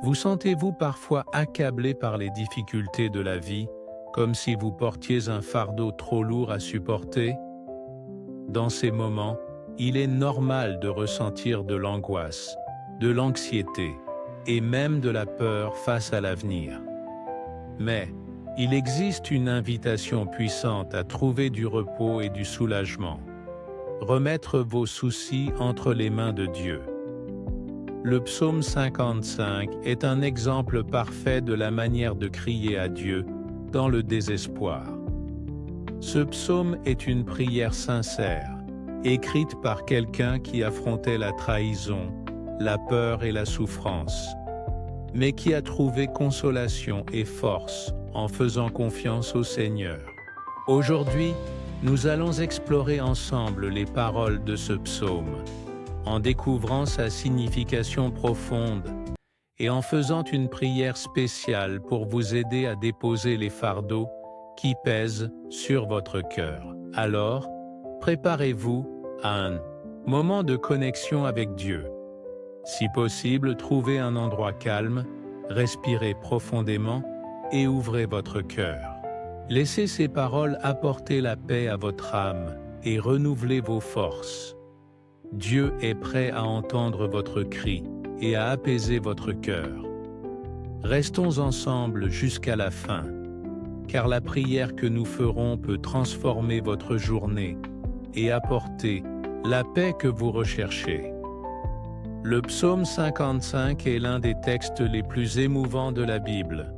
Vous sentez-vous parfois accablé par les difficultés de la vie, comme si vous portiez un fardeau trop lourd à supporter? Dans ces moments, il est normal de ressentir de l'angoisse, de l'anxiété et même de la peur face à l'avenir. Mais il existe une invitation puissante à trouver du repos et du soulagement. Remettre vos soucis entre les mains de Dieu. Le psaume 55 est un exemple parfait de la manière de crier à Dieu dans le désespoir. Ce psaume est une prière sincère, écrite par quelqu'un qui affrontait la trahison, la peur et la souffrance, mais qui a trouvé consolation et force en faisant confiance au Seigneur. Aujourd'hui, nous allons explorer ensemble les paroles de ce psaume, en découvrant sa signification profonde et en faisant une prière spéciale pour vous aider à déposer les fardeaux qui pèsent sur votre cœur. Alors, préparez-vous à un moment de connexion avec Dieu. Si possible, trouvez un endroit calme, respirez profondément et ouvrez votre cœur. Laissez ces paroles apporter la paix à votre âme et renouveler vos forces. Dieu est prêt à entendre votre cri et à apaiser votre cœur. Restons ensemble jusqu'à la fin, car la prière que nous ferons peut transformer votre journée et apporter la paix que vous recherchez. Le psaume 55 est l'un des textes les plus émouvants de la Bible,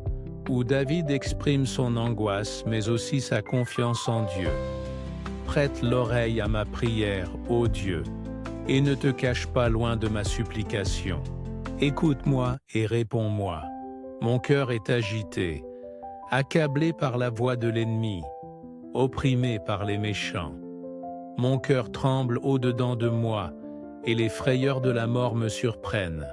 où David exprime son angoisse mais aussi sa confiance en Dieu. Prête l'oreille à ma prière, ô Dieu, et ne te cache pas loin de ma supplication. Écoute-moi et réponds-moi. Mon cœur est agité, accablé par la voix de l'ennemi, opprimé par les méchants. Mon cœur tremble au-dedans de moi, et les frayeurs de la mort me surprennent.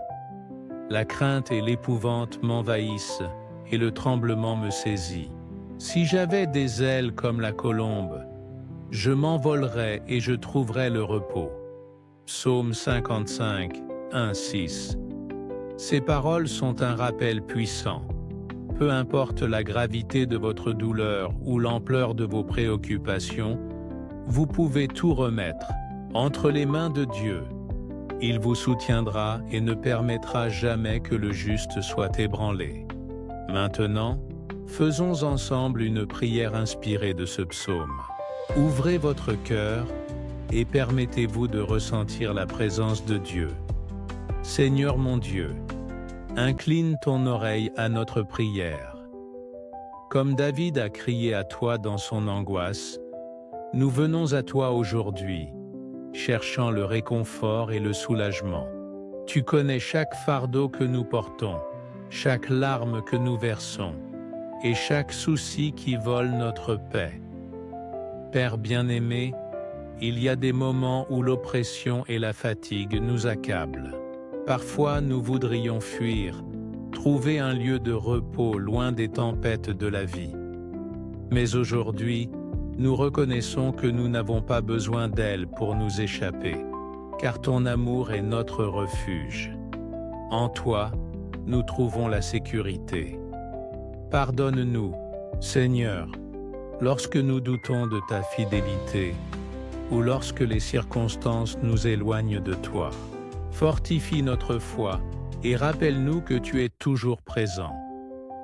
La crainte et l'épouvante m'envahissent, et le tremblement me saisit. Si j'avais des ailes comme la colombe, je m'envolerais et je trouverais le repos. Psaume 55, 1-6. Ces paroles sont un rappel puissant. Peu importe la gravité de votre douleur ou l'ampleur de vos préoccupations, vous pouvez tout remettre entre les mains de Dieu. Il vous soutiendra et ne permettra jamais que le juste soit ébranlé. Maintenant, faisons ensemble une prière inspirée de ce psaume. Ouvrez votre cœur et permettez-vous de ressentir la présence de Dieu. Seigneur mon Dieu, incline ton oreille à notre prière. Comme David a crié à toi dans son angoisse, nous venons à toi aujourd'hui, cherchant le réconfort et le soulagement. Tu connais chaque fardeau que nous portons, chaque larme que nous versons, et chaque souci qui vole notre paix. Père bien-aimé, il y a des moments où l'oppression et la fatigue nous accablent. Parfois, nous voudrions fuir, trouver un lieu de repos loin des tempêtes de la vie. Mais aujourd'hui, nous reconnaissons que nous n'avons pas besoin d'elle pour nous échapper, car ton amour est notre refuge. En toi, nous trouvons la sécurité. Pardonne-nous, Seigneur, lorsque nous doutons de ta fidélité, ou lorsque les circonstances nous éloignent de toi. Fortifie notre foi et rappelle-nous que tu es toujours présent,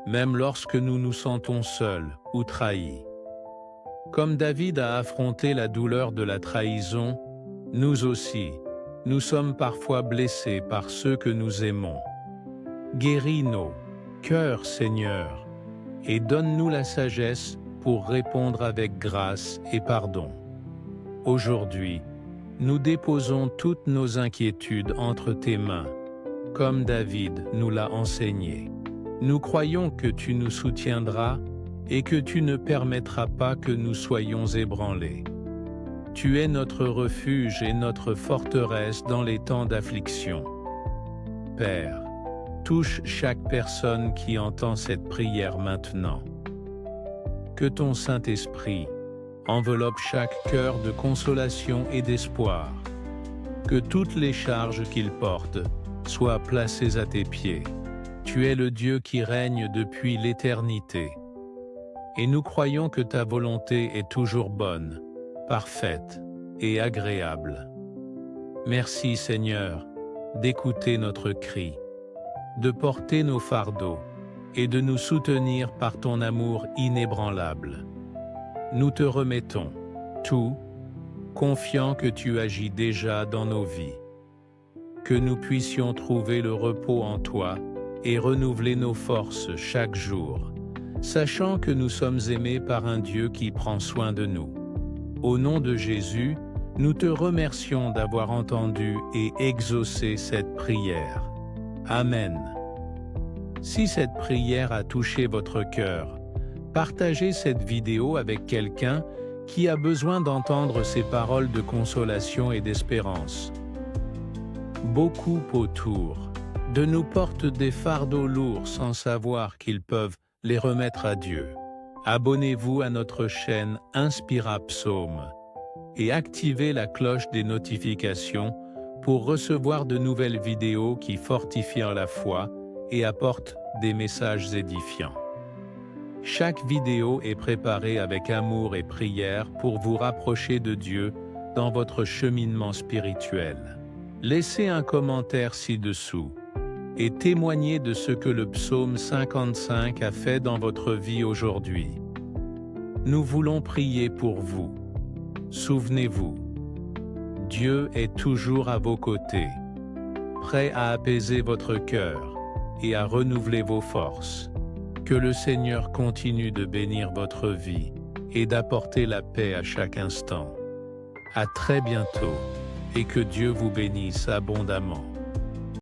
même lorsque nous nous sentons seuls ou trahis. Comme David a affronté la douleur de la trahison, nous aussi, nous sommes parfois blessés par ceux que nous aimons. Guéris nos cœurs, Seigneur, et donne-nous la sagesse pour répondre avec grâce et pardon. Aujourd'hui, nous déposons toutes nos inquiétudes entre tes mains, comme David nous l'a enseigné. Nous croyons que tu nous soutiendras et que tu ne permettras pas que nous soyons ébranlés. Tu es notre refuge et notre forteresse dans les temps d'affliction. Père, touche chaque personne qui entend cette prière maintenant. Que ton Saint-Esprit enveloppe chaque cœur de consolation et d'espoir. Que toutes les charges qu'il porte soient placées à tes pieds. Tu es le Dieu qui règne depuis l'éternité. Et nous croyons que ta volonté est toujours bonne, parfaite et agréable. Merci Seigneur d'écouter notre cri, de porter nos fardeaux et de nous soutenir par ton amour inébranlable. Nous te remettons tout, confiants que tu agis déjà dans nos vies. Que nous puissions trouver le repos en toi et renouveler nos forces chaque jour, sachant que nous sommes aimés par un Dieu qui prend soin de nous. Au nom de Jésus, nous te remercions d'avoir entendu et exaucé cette prière. Amen. Si cette prière a touché votre cœur, partagez cette vidéo avec quelqu'un qui a besoin d'entendre ces paroles de consolation et d'espérance. Beaucoup autour de nous portent des fardeaux lourds sans savoir qu'ils peuvent les remettre à Dieu. Abonnez-vous à notre chaîne Inspira Psaume et activez la cloche des notifications pour recevoir de nouvelles vidéos qui fortifient la foi et apportent des messages édifiants. Chaque vidéo est préparée avec amour et prière pour vous rapprocher de Dieu dans votre cheminement spirituel. Laissez un commentaire ci-dessous et témoignez de ce que le psaume 55 a fait dans votre vie aujourd'hui. Nous voulons prier pour vous. Souvenez-vous, Dieu est toujours à vos côtés, prêt à apaiser votre cœur et à renouveler vos forces. Que le Seigneur continue de bénir votre vie et d'apporter la paix à chaque instant. À très bientôt et que Dieu vous bénisse abondamment.